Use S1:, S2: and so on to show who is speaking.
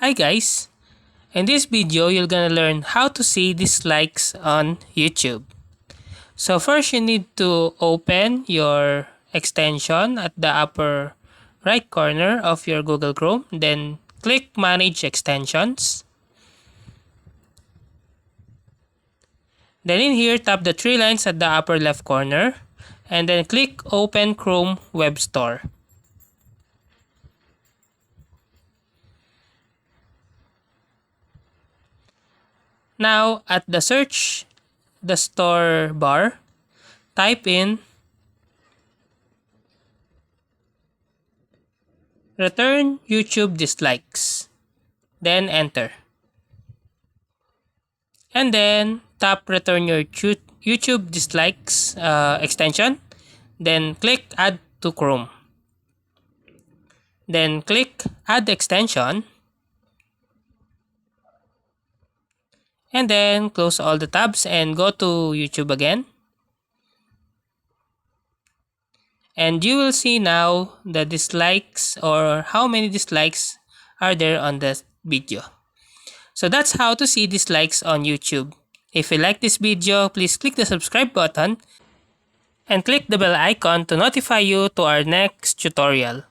S1: Hi guys! In this video, you're gonna learn how to see dislikes on YouTube. So first, you need to open your extension at the upper right corner of your Google Chrome. Then click Manage Extensions. Then in here, tap the three lines at the upper left corner. And then click Open Chrome Web Store. Now, at the search the store bar, type in return YouTube dislikes, then enter. And then tap return your YouTube dislikes extension, then click add to Chrome. Then click add extension, and then close all the tabs and go to YouTube again. And you will see now the dislikes or how many dislikes are there on the video. So that's how to see dislikes on YouTube. If you like this video, please click the subscribe button and click the bell icon to notify you to our next tutorial.